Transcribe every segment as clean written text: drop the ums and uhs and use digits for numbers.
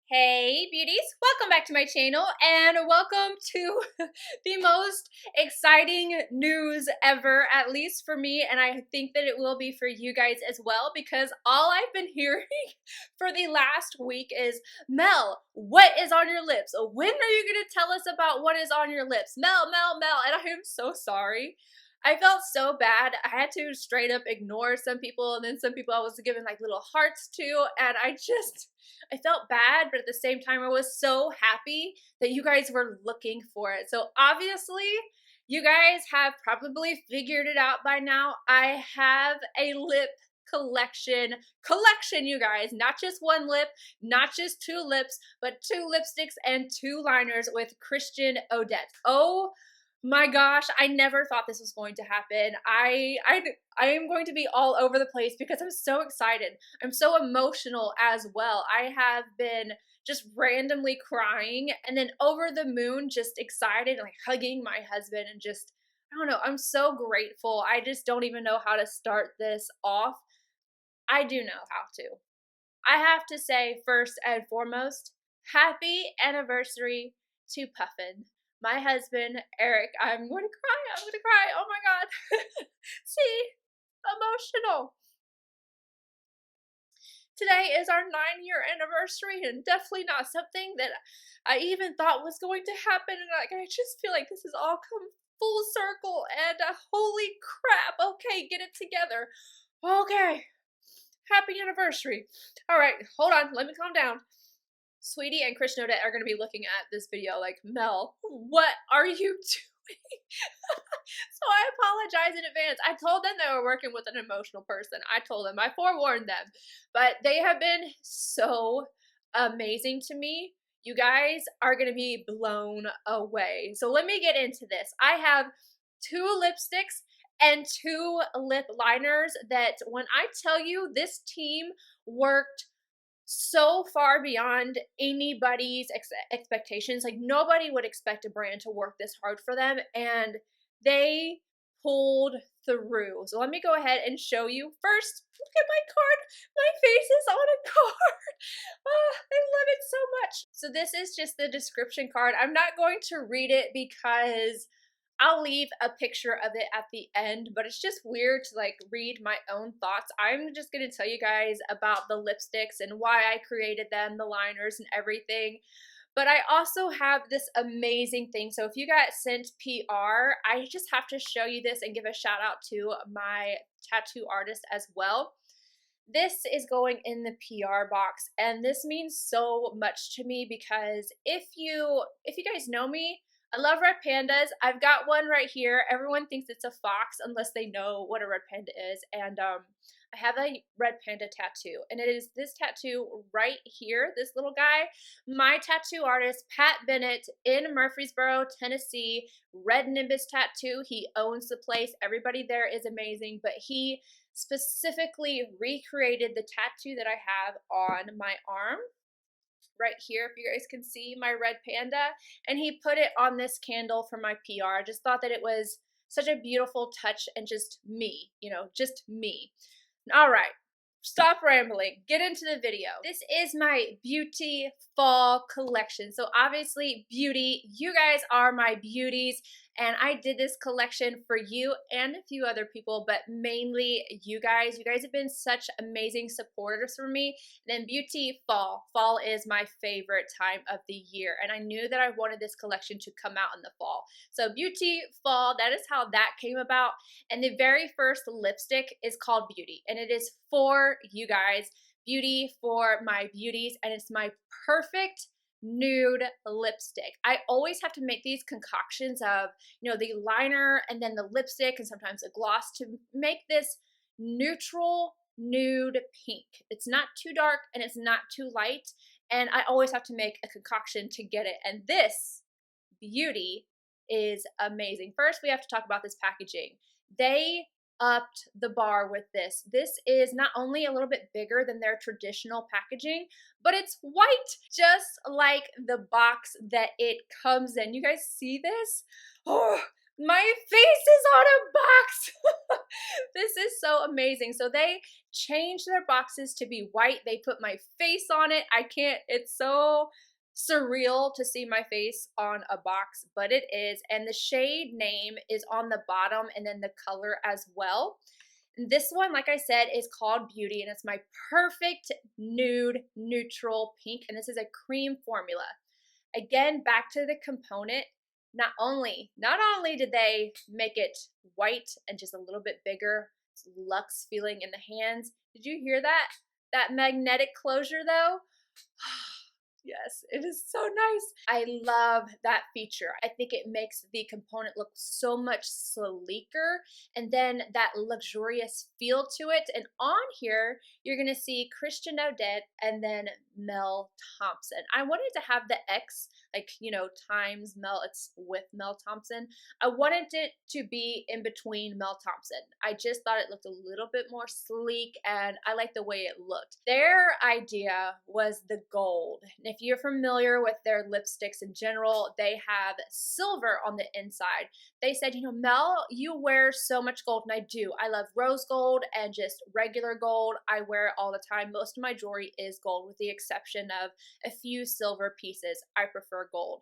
Hey beauties, welcome back to my channel and welcome to the most exciting news ever, at least for me, and I think that it will be for you guys as well, because all I've been hearing for the last week is, Mel, what is on your lips? When are you going to tell us about what is on your lips? Mel, and I am so sorry. I felt so bad. I had to straight up ignore some people, and then some people I was giving like little hearts to, and I felt bad, but at the same time I was so happy that you guys were looking for it. So obviously you guys have probably figured it out by now. I have a lip collection, you guys, not just one lip, not just two lips, but two lipsticks and two liners with Christian Audette. Oh my gosh, I never thought this was going to happen. I am going to be all over the place because I'm so excited. I'm so emotional as well. I have been just randomly crying and then over the moon, just excited, like hugging my husband and just, I don't know, I'm so grateful. I just don't even know how to start this off. I do know how to. I have to say, first and foremost, happy anniversary to Puffin. My husband, Eric, I'm going to cry, oh my God. See, emotional. Today is our 9-year anniversary and definitely not something that I even thought was going to happen, and I just feel like this has all come full circle and holy crap, okay, get it together. Okay, happy anniversary. All right, hold on, let me calm down. Sweetie and Christian Audette are going to be looking at this video like, Mel, what are you doing? So I apologize in advance. I told them they were working with an emotional person. I told them, I forewarned them. But they have been so amazing to me. You guys are going to be blown away. So let me get into this. I have two lipsticks and two lip liners that when I tell you this team worked so far beyond anybody's expectations. Like nobody would expect a brand to work this hard for them, and they pulled through. So let me go ahead and show you. First, look at my card. My face is on a card. Oh, I love it so much. So this is just the description card. I'm not going to read it because I'll leave a picture of it at the end, but it's just weird to like read my own thoughts. I'm just going to tell you guys about the lipsticks and why I created them, the liners and everything. But I also have this amazing thing. So if you got sent PR, I just have to show you this and give a shout out to my tattoo artist as well. This is going in the PR box, and this means so much to me because if you guys know me, I love red pandas. I've got one right here. Everyone thinks it's a fox unless they know what a red panda is. And I have a red panda tattoo. And it is this tattoo right here, this little guy. My tattoo artist, Pat Bennett, in Murfreesboro, Tennessee, Red Nimbus Tattoo. He owns the place. Everybody there is amazing. But he specifically recreated the tattoo that I have on my arm. Right here, if you guys can see my red panda, and he put it on this candle for my PR. I just thought that it was such a beautiful touch and just me, you know, just me. All right, stop rambling, get into the video. This is my beauty fall collection. So obviously beauty, you guys are my beauties, and I did this collection for you and a few other people, but mainly you guys. You guys have been such amazing supporters for me. And then beauty fall. Fall is my favorite time of the year, and I knew that I wanted this collection to come out in the fall. So beauty fall, that is how that came about. And the very first lipstick is called Beauty, and it is for you guys. Beauty for my beauties, and it's my perfect nude lipstick. I always have to make these concoctions of, you know, the liner and then the lipstick and sometimes a gloss to make this neutral nude pink. It's not too dark and it's not too light, and I always have to make a concoction to get it. And this Beauty is amazing. First, we have to talk about this packaging. They upped the bar with this. This is not only a little bit bigger than their traditional packaging, but it's white, just like the box that it comes in. You guys see this? Oh, My face is on a box. This is so amazing. So they changed their boxes to be white. They put my face on it. I can't, it's so surreal to see my face on a box, but it is. And the shade name is on the bottom and then the color as well. And this one, like I said, is called Beauty, and it's my perfect nude neutral pink. And this is a cream formula. Again, back to the component. Not only did they make it white and just a little bit bigger, luxe feeling in the hands. Did you hear that? That magnetic closure though? Yes, it is so nice. I love that feature. I think it makes the component look so much sleeker, and then that luxurious feel to it. And on here, you're gonna see Christian Audette and then Mel Thompson. I wanted to have the X, like, you know, times Mel, it's with Mel Thompson. I wanted it to be in between Mel Thompson. I just thought it looked a little bit more sleek, and I like the way it looked. Their idea was the gold. If you're familiar with their lipsticks in general, they have silver on the inside. They said, you know, Mel, you wear so much gold, and I do. I love rose gold and just regular gold. I wear it all the time. Most of my jewelry is gold with the exception of a few silver pieces. I prefer gold.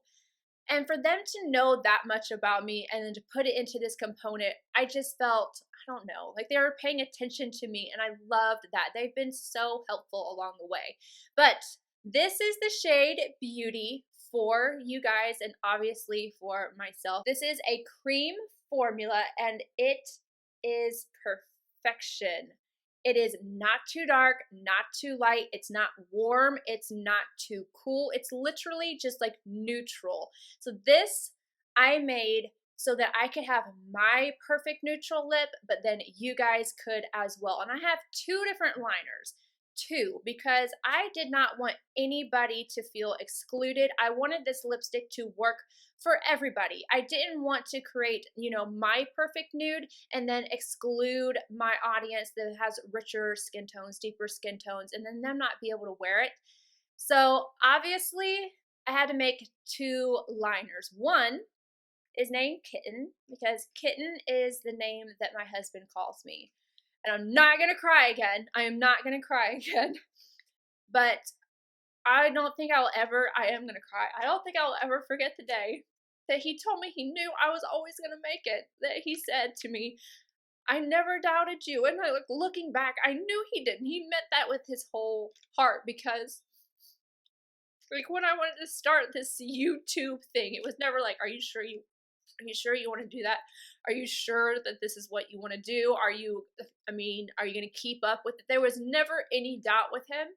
And for them to know that much about me and then to put it into this component, I just felt, I don't know, like they were paying attention to me, and I loved that. They've been so helpful along the way. But this is the shade Beauty for you guys and obviously for myself. This is a cream formula and it is perfection. It is not too dark, not too light, it's not warm, it's not too cool. It's literally just like neutral. So this I made so that I could have my perfect neutral lip, but then you guys could as well. And I have two different liners. Because I did not want anybody to feel excluded. I wanted this lipstick to work for everybody. I didn't want to create, you know, my perfect nude and then exclude my audience that has richer skin tones, deeper skin tones, and then them not be able to wear it. So obviously I had to make two liners. One is named Kitten because Kitten is the name that my husband calls me. And I'm not gonna cry again. I am not gonna cry again. But I don't think I am gonna cry. I don't think I'll ever forget the day that he told me he knew I was always gonna make it. That he said to me, I never doubted you. And looking back, I knew he didn't. He meant that with his whole heart because like when I wanted to start this YouTube thing, it was never like, are you sure you want to do that? Are you sure that this is what you want to do? Are you going to keep up with it? There was never any doubt with him.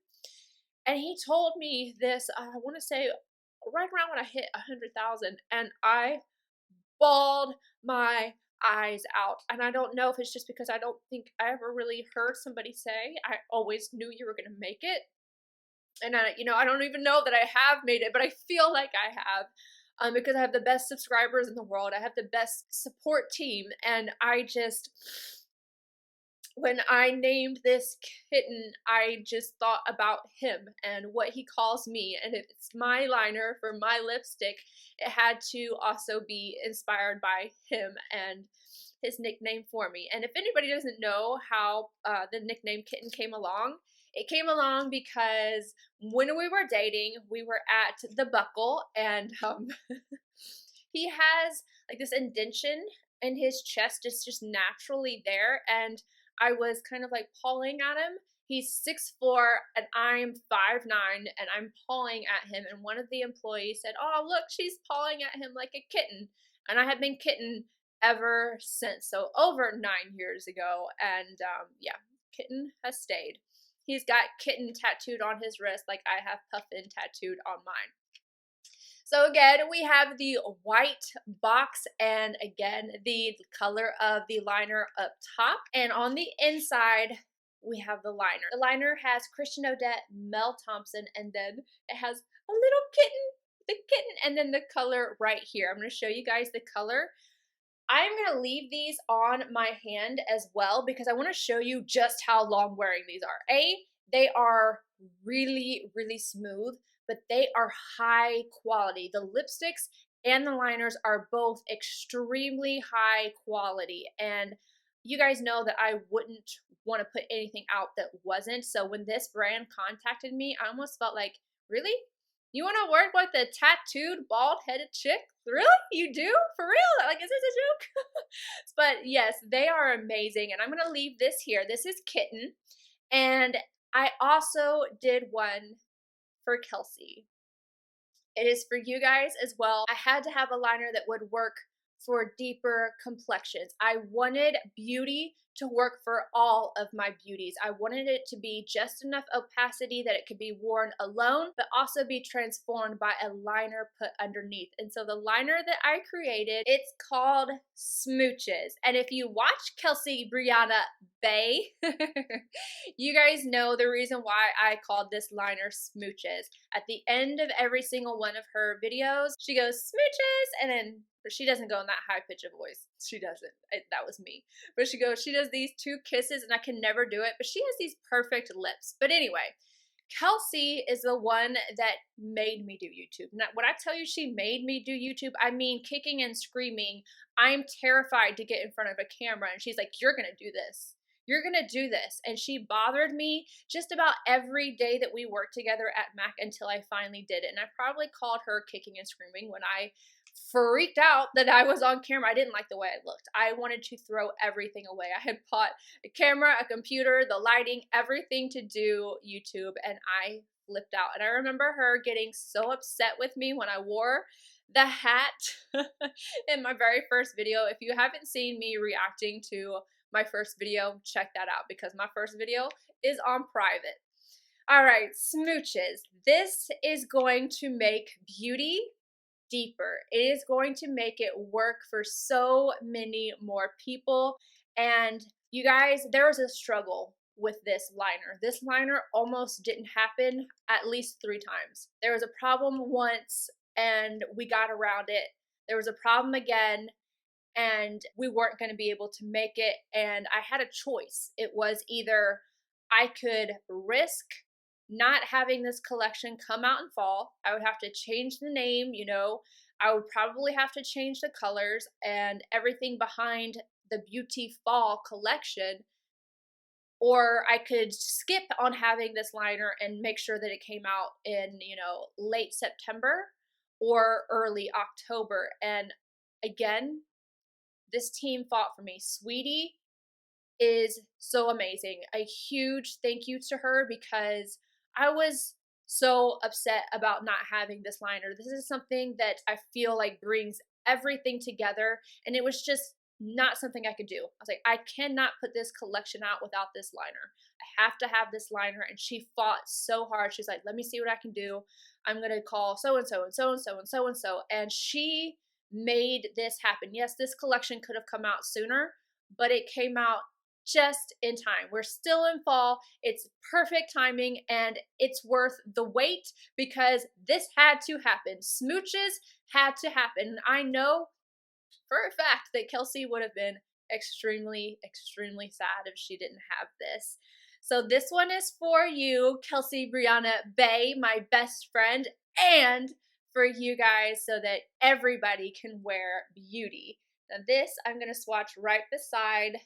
And he told me this, I want to say right around when I hit 100,000, and I bawled my eyes out. And I don't know if it's just because I don't think I ever really heard somebody say, I always knew you were going to make it. And I don't even know that I have made it, but I feel like I have. Because I have the best subscribers in the world. I have the best support team. And when I named this kitten, I just thought about him and what he calls me. And if it's my liner for my lipstick, it had to also be inspired by him and his nickname for me. And if anybody doesn't know how the nickname Kitten came along, it came along because when we were dating, we were at the buckle, and he has like this indentation in his chest. It's just naturally there, and I was kind of like pawing at him. He's 6'4", and I'm 5'9", and I'm pawing at him, and one of the employees said, oh, look, she's pawing at him like a kitten. And I have been Kitten ever since, so over 9 years ago, and yeah, Kitten has stayed. He's got Kitten tattooed on his wrist like I have Puffin tattooed on mine. So again, we have the white box and again, the color of the liner up top. And on the inside, we have the liner. The liner has Christian Audette, Mel Thompson, and then it has a little kitten, and then the color right here. I'm going to show you guys the color. I'm going to leave these on my hand as well because I want to show you just how long wearing these are. They are really, really smooth, but they are high quality. The lipsticks and the liners are both extremely high quality. And you guys know that I wouldn't want to put anything out that wasn't. So when this brand contacted me, I almost felt like, really? You want to work with a tattooed, bald-headed chick? Really? You do? For real? Like, is this a joke? But yes, they are amazing. And I'm going to leave this here. This is Kitten. And I also did one for Kelsey. It is for you guys as well. I had to have a liner that would work for deeper complexions. I wanted beauty to work for all of my beauties. I wanted it to be just enough opacity that it could be worn alone, but also be transformed by a liner put underneath. And so the liner that I created, it's called Smooches. And if you watch Kelsey Brianna Bay, you guys know the reason why I called this liner Smooches. At the end of every single one of her videos, she goes, Smooches, and then she doesn't go in that high pitch of voice. She doesn't. That was me. But she does these 2 kisses, and I can never do it. But she has these perfect lips. But anyway, Kelsey is the one that made me do YouTube. Now, when I tell you she made me do YouTube, I mean kicking and screaming. I'm terrified to get in front of a camera. And she's like, you're going to do this. You're going to do this. And she bothered me just about every day that we worked together at MAC until I finally did it. And I probably called her kicking and screaming when I freaked out that I was on camera. I didn't like the way I looked. I wanted to throw everything away. I had bought a camera, a computer, the lighting, everything to do YouTube, and I flipped out. And I remember her getting so upset with me when I wore the hat in my very first video. If you haven't seen me reacting to my first video, check that out because my first video is on private. All right, Smooches. This is going to make beauty deeper. It is going to make it work for so many more people. And you guys, there was a struggle with this liner. This liner almost didn't happen at least 3 times. There was a problem once and we got around it. There was a problem again and we weren't going to be able to make it. And I had a choice. It was either I could risk not having this collection come out in fall. I would have to change the name, you know, I would probably have to change the colors and everything behind the Beauty Fall collection, or I could skip on having this liner and make sure that it came out in, you know, late September or early October. And again, this team fought for me. Sweetie is so amazing. A huge thank you to her because I was so upset about not having this liner. This is something that I feel like brings everything together, and it was just not something I could do. I was like, I cannot put this collection out without this liner. I have to have this liner, and she fought so hard. She's like, let me see what I can do. I'm going to call so-and-so and so-and-so and so-and-so, and she made this happen. Yes, this collection could have come out sooner, but it came out just in time. We're still in fall. It's perfect timing and it's worth the wait because this had to happen. Smooches had to happen. I know for a fact that Kelsey would have been extremely, extremely sad if she didn't have this. So this one is for you, Kelsey Brianna Bay, my best friend, and for you guys so that everybody can wear beauty. Now this I'm going to swatch right beside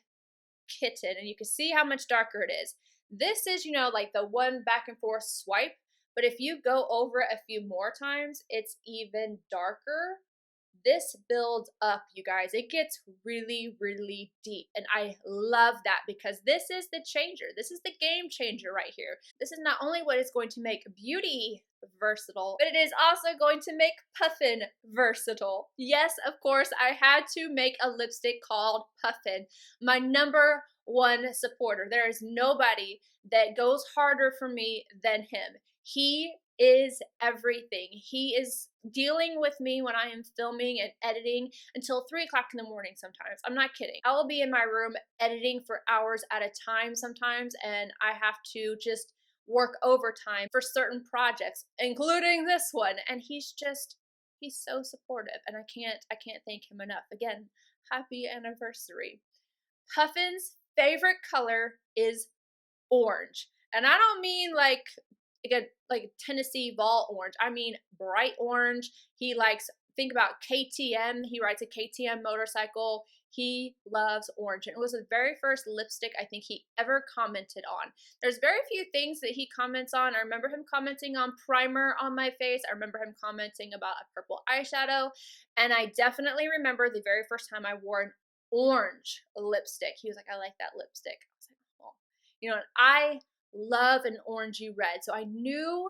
Kitten, and you can see how much darker it is. This is, you know, like the one back and forth swipe, but if you go over it a few more times, it's even darker. This builds up, you guys. It gets really, really deep, and I love that because this is the changer. This is the game changer right here. This is not only what is going to make beauty versatile, but it is also going to make Puffin versatile. Yes, of course, I had to make a lipstick called Puffin, my #1 supporter. There is nobody that goes harder for me than him. He is everything. He is dealing with me when I am filming and editing until 3 o'clock in the morning sometimes. I'm not kidding. I will be in my room editing for hours at a time sometimes, and I have to just work overtime for certain projects, including this one. And he's so supportive, and I can't thank him enough. Again, happy anniversary. Puffin's favorite color is orange. And I don't mean like Tennessee Vol orange. I mean bright orange. He likes think about KTM, he rides a KTM motorcycle. He loves orange, and it was the very first lipstick I think he ever commented on. There's very few things that he comments on. I remember him commenting on primer on my face. I remember him commenting about a purple eyeshadow, and I definitely remember the very first time I wore an orange lipstick. He was like, I like that lipstick. I was like, oh. You know, and I love an orangey red, so I knew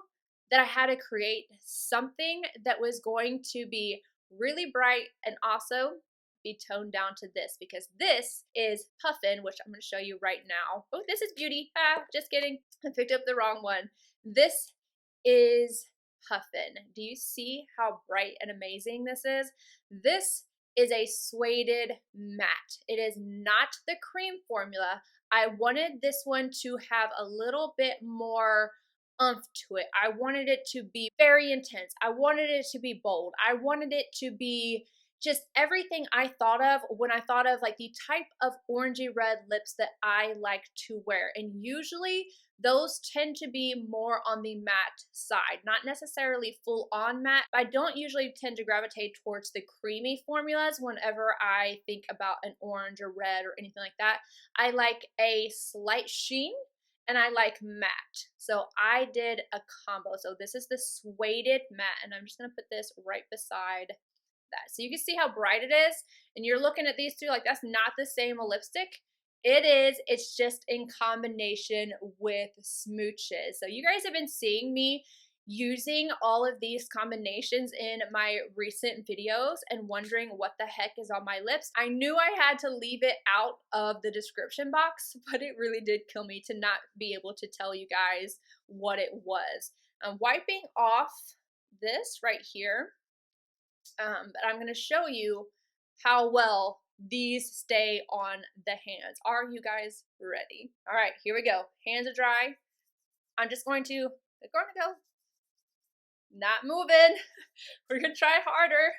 that I had to create something that was going to be really bright and also be toned down to this, because this is Puffin, which I'm going to show you right now. Oh, this is Beauty. Ah, just kidding. I picked up the wrong one. This is Puffin. Do you see how bright and amazing this is? This is a Swated Matte. It is not the cream formula. I wanted this one to have a little bit more oomph to it. I wanted it to be very intense. I wanted it to be bold. I wanted it to be just everything I thought of when I thought of like the type of orangey red lips that I like to wear. And usually those tend to be more on the matte side, not necessarily full on matte. I don't usually tend to gravitate towards the creamy formulas whenever I think about an orange or red or anything like that. I like a slight sheen and I like matte. So I did a combo. So this is the Swated Matte, and I'm just gonna put this right beside that. So you can see how bright it is, and you're looking at these two like that's not the same lipstick. It is, it's just in combination with smooches. So you guys have been seeing me using all of these combinations in my recent videos and wondering what the heck is on my lips. I knew I had to leave it out of the description box, but it really did kill me to not be able to tell you guys what it was. I'm wiping off this right here. But I'm going to show you how well these stay on the hands. Are you guys ready? All right, here we go. Hands are dry. I'm just going to, go. Not moving. We're going to try harder.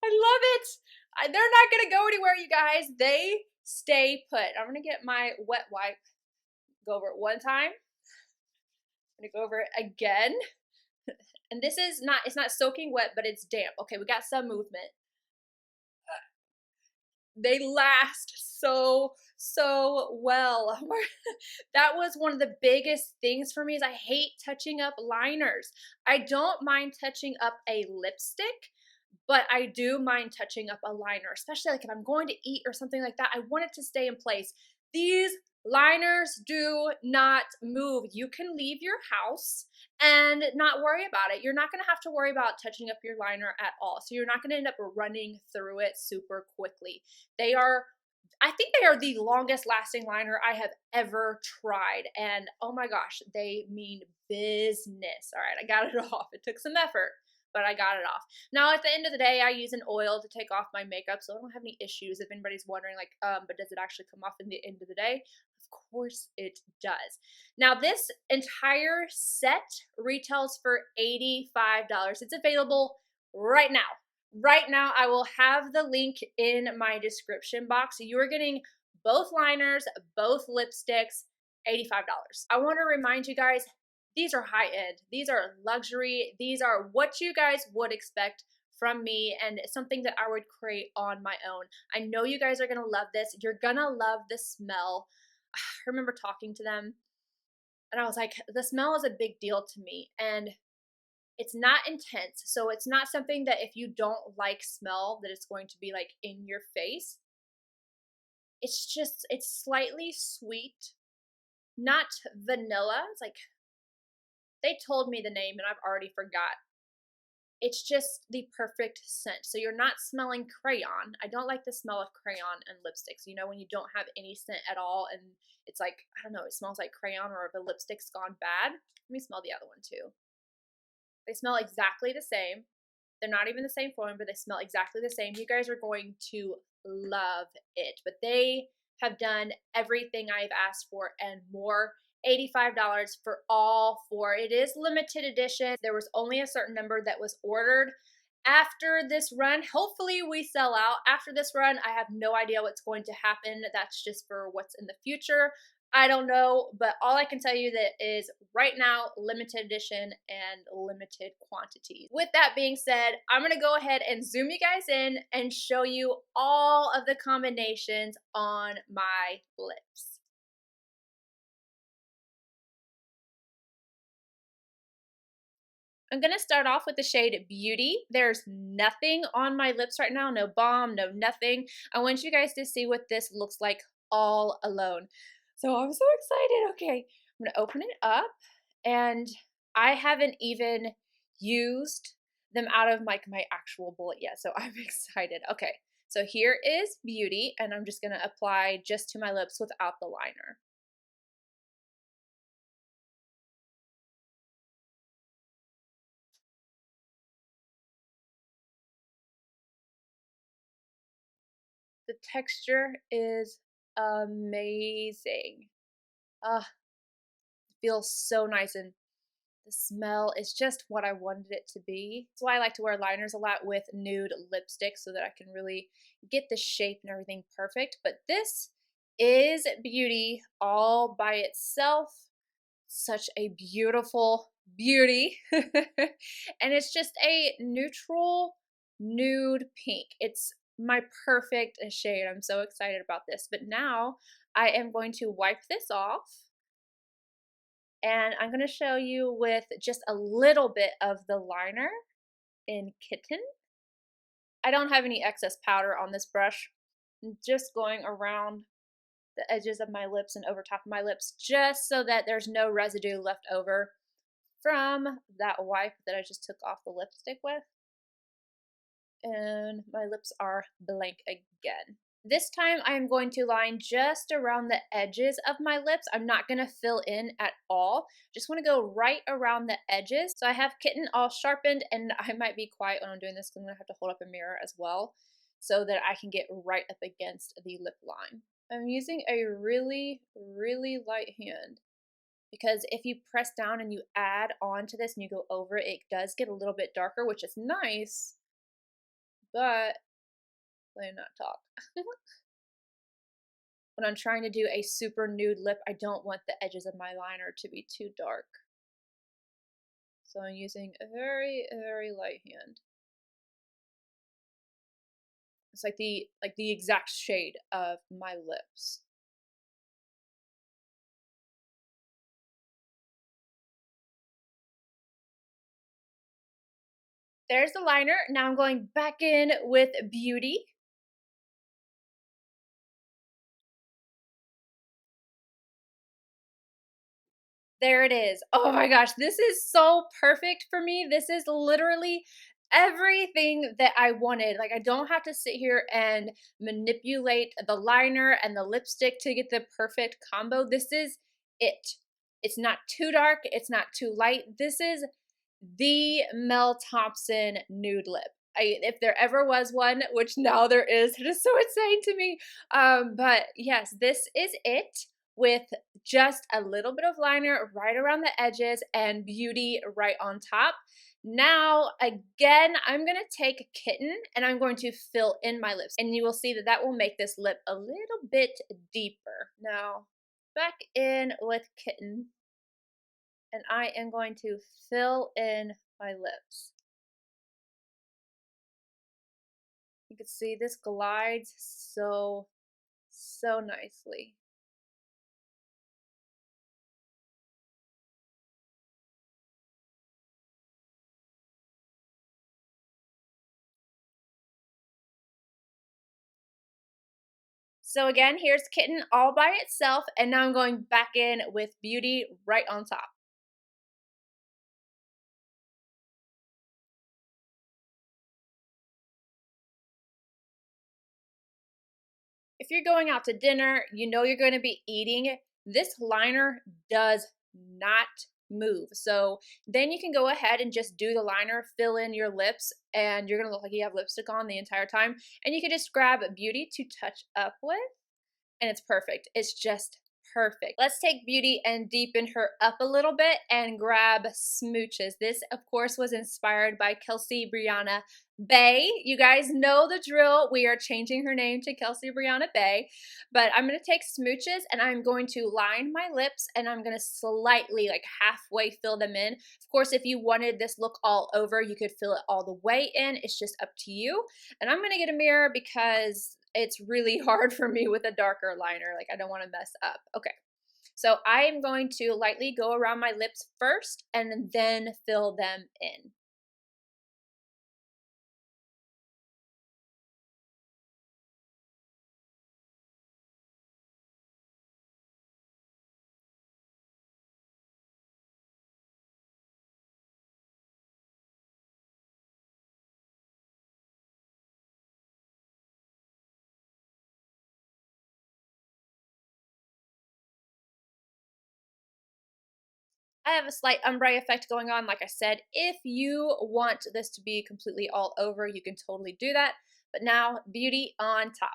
I love it. They're not going to go anywhere, you guys. They stay put. I'm going to get my wet wipe. Go over it one time. I'm going to go over it again. And this is not, it's not soaking wet, but it's damp. Okay, we got some movement. They last so well. That was one of the biggest things for me is I hate touching up liners. I don't mind touching up a lipstick, but I do mind touching up a liner, especially like if I'm going to eat or something like that. I want it to stay in place. These liners do not move. You can leave your house and not worry about it. You're not going to have to worry about touching up your liner at all. So you're not going to end up running through it super quickly. They are, I think they are the longest lasting liner I have ever tried. And oh my gosh, they mean business. All right, I got it off. It took some effort, but I got it off. Now, at the end of the day, I use an oil to take off my makeup, so I don't have any issues. If anybody's wondering, like, but does it actually come off in the end of the day? Of course it does. Now, this entire set retails for $85. It's available right now. Right now, I will have the link in my description box. You're getting both liners, both lipsticks, $85. I want to remind you guys, these are high end. These are luxury. These are what you guys would expect from me, and it's something that I would create on my own. I know you guys are going to love this. You're going to love the smell. I remember talking to them, and I was like, the smell is a big deal to me, and it's not intense. So it's not something that if you don't like smell that it's going to be like in your face. It's just, it's slightly sweet, not vanilla. It's like, they told me the name and I've already forgot. It's just the perfect scent. So you're not smelling crayon. I don't like the smell of crayon and lipsticks. You know, when you don't have any scent at all and it's like, I don't know, it smells like crayon, or if a lipstick's gone bad. Let me smell the other one too. They smell exactly the same. They're not even the same formula, but they smell exactly the same. You guys are going to love it. But they have done everything I've asked for and more. $85 for all four. It is limited edition. There was only a certain number that was ordered. After this run, hopefully we sell out. After this run, I have no idea what's going to happen. That's just for what's in the future. I don't know, but all I can tell you that is right now, limited edition and limited quantity. With that being said, I'm gonna go ahead and zoom you guys in and show you all of the combinations on my lips. I'm gonna start off with the shade Beauty. There's nothing on my lips right now, no balm, no nothing. I want you guys to see what this looks like all alone. So I'm so excited. Okay, I'm gonna open it up, and I haven't even used them out of my actual bullet yet, so I'm excited. Okay, so here is Beauty, and I'm just gonna apply just to my lips without the liner. The texture is amazing. Ah, feels so nice, and the smell is just what I wanted it to be. That's why I like to wear liners a lot with nude lipstick so that I can really get the shape and everything perfect. But this is Beauty all by itself. Such a beautiful beauty. And it's just a neutral nude pink. It's my perfect shade. I'm so excited about this. But now I am going to wipe this off, and I'm going to show you with just a little bit of the liner in Kitten. I don't have any excess powder on this brush. I'm just going around the edges of my lips and over top of my lips just so that there's no residue left over from that wipe that I just took off the lipstick with. And my lips are blank again. This time I'm going to line just around the edges of my lips. I'm not going to fill in at all. Just want to go right around the edges. So I have Kitten all sharpened, and I might be quiet when I'm doing this because I'm going to have to hold up a mirror as well so that I can get right up against the lip line. I'm using a really, really light hand because if you press down and you add on to this and you go over it, it does get a little bit darker, which is nice, but let me not talk. When I'm trying to do a super nude lip, I don't want the edges of my liner to be too dark. So I'm using a very, very light hand. It's like the exact shade of my lips. There's the liner. Now I'm going back in with Beauty. There it is. Oh my gosh, this is so perfect for me. This is literally everything that I wanted. Like, I don't have to sit here and manipulate the liner and the lipstick to get the perfect combo. This is it. It's not too dark. It's not too light. This is the Mel Thompson nude lip. If there ever was one, which now there is, it is so insane to me. But yes, this is it with just a little bit of liner right around the edges and Beauty right on top. Now, again, I'm going to take Kitten and I'm going to fill in my lips. And you will see that that will make this lip a little bit deeper. Now, back in with Kitten, and I am going to fill in my lips. You can see this glides so nicely. So again, here's Kitten all by itself, and now I'm going back in with Beauty right on top. If you're going out to dinner, you know you're going to be eating, this liner does not move. So then you can go ahead and just do the liner, fill in your lips, and you're going to look like you have lipstick on the entire time. And you can just grab Beauty to touch up with, and it's perfect. It's just Perfect. Let's take Beauty and deepen her up a little bit and grab Smooches. This, of course, was inspired by Kelsey Brianna Bay. You guys know the drill. We are changing her name to Kelsey Brianna Bay. But I'm going to take Smooches and I'm going to line my lips and I'm going to slightly, like halfway, fill them in. Of course, if you wanted this look all over, you could fill it all the way in. It's just up to you. And I'm going to get a mirror because it's really hard for me with a darker liner. Like, I don't want to mess up. Okay. So I am going to lightly go around my lips first and then fill them in. I have a slight ombre effect going on. Like I said, if you want this to be completely all over, you can totally do that. But now, Beauty on top.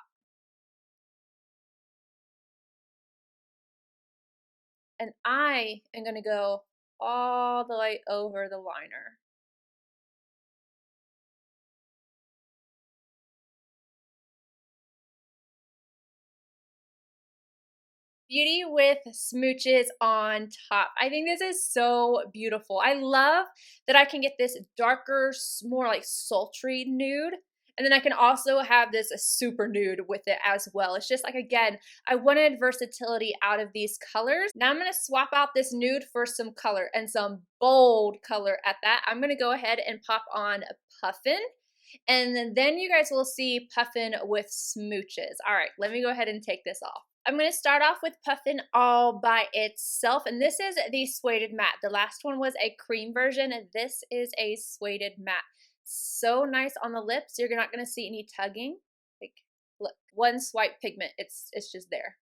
And I am going to go all the way over the liner. Beauty with Smooches on top. I think this is so beautiful. I love that I can get this darker, more like sultry nude. And then I can also have this super nude with it as well. It's just like, again, I wanted versatility out of these colors. Now I'm going to swap out this nude for some color and some bold color at that. I'm going to go ahead and pop on Puffin. And then you guys will see Puffin with Smooches. All right, let me go ahead and take this off. I'm going to start off with Puffin all by itself, and this is the Swated Matte. The last one was a cream version, and this is a Swated Matte. So nice on the lips. You're not going to see any tugging. Like, look, one swipe pigment. It's just there.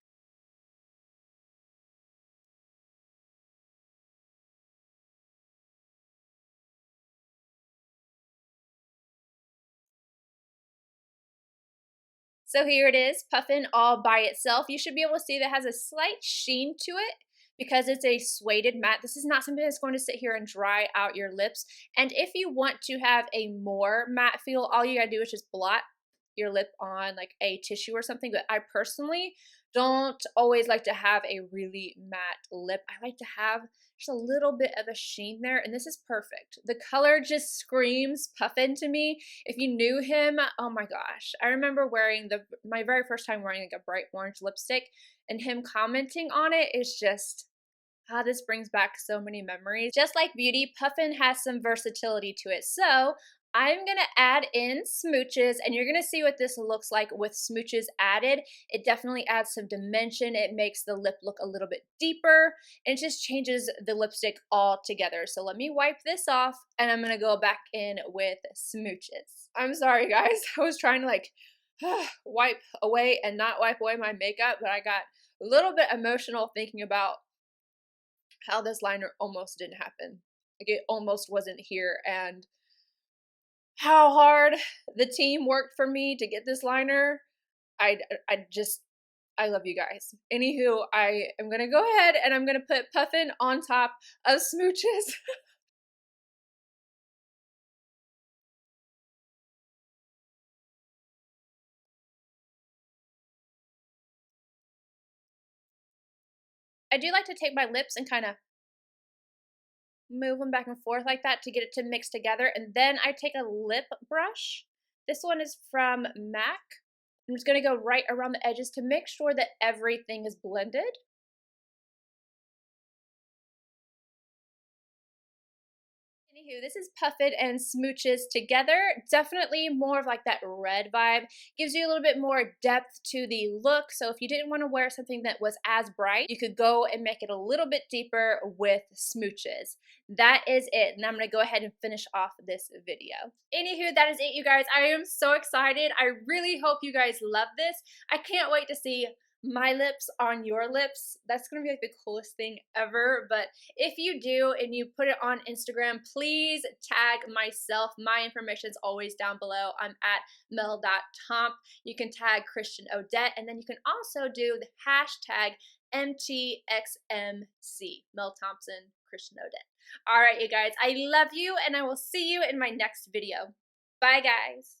So here it is, Puffin all by itself. You should be able to see that it has a slight sheen to it because it's a suede matte. This is not something that's going to sit here and dry out your lips. And if you want to have a more matte feel, all you gotta do is just blot your lip on like a tissue or something. But I personally don't always like to have a really matte lip. I like to have just a little bit of a sheen there, and this is perfect. The color just screams Puffin to me. If you knew him, oh my gosh. I remember wearing my very first time wearing like a bright orange lipstick, and him commenting on it is just, this brings back so many memories. Just like Beauty, Puffin has some versatility to it. So I'm gonna add in Smooches, and you're gonna see what this looks like with Smooches added. It definitely adds some dimension. It makes the lip look a little bit deeper, and it just changes the lipstick all together. So let me wipe this off, and I'm gonna go back in with Smooches. I'm sorry guys, I was trying to like wipe away and not wipe away my makeup, but I got a little bit emotional thinking about how this liner almost didn't happen. Like, it almost wasn't here, and how hard the team worked for me to get this liner. I love you guys. Anywho, I am going to go ahead and I'm going to put Puffin on top of Smooches. I do like to take my lips and kind of move them back and forth like that to get it to mix together. And then I take a lip brush. This one is from MAC. I'm just going to go right around the edges to make sure that everything is blended. Anywho, this is Puffin and Smooches together. Definitely more of like that red vibe. Gives you a little bit more depth to the look. So if you didn't want to wear something that was as bright, you could go and make it a little bit deeper with Smooches. That is it. And I'm going to go ahead and finish off this video. Anywho, that is it, you guys. I am so excited. I really hope you guys love this. I can't wait to see my lips on your lips. That's gonna be like the coolest thing ever. But if you do and you put it on Instagram, please tag myself. My information is always down below. I'm at mel.tomp. You can tag Christian Audette, and then you can also do the hashtag MTXMC. Mel Thompson, Christian Audette. Alright, you guys, I love you, and I will see you in my next video. Bye, guys.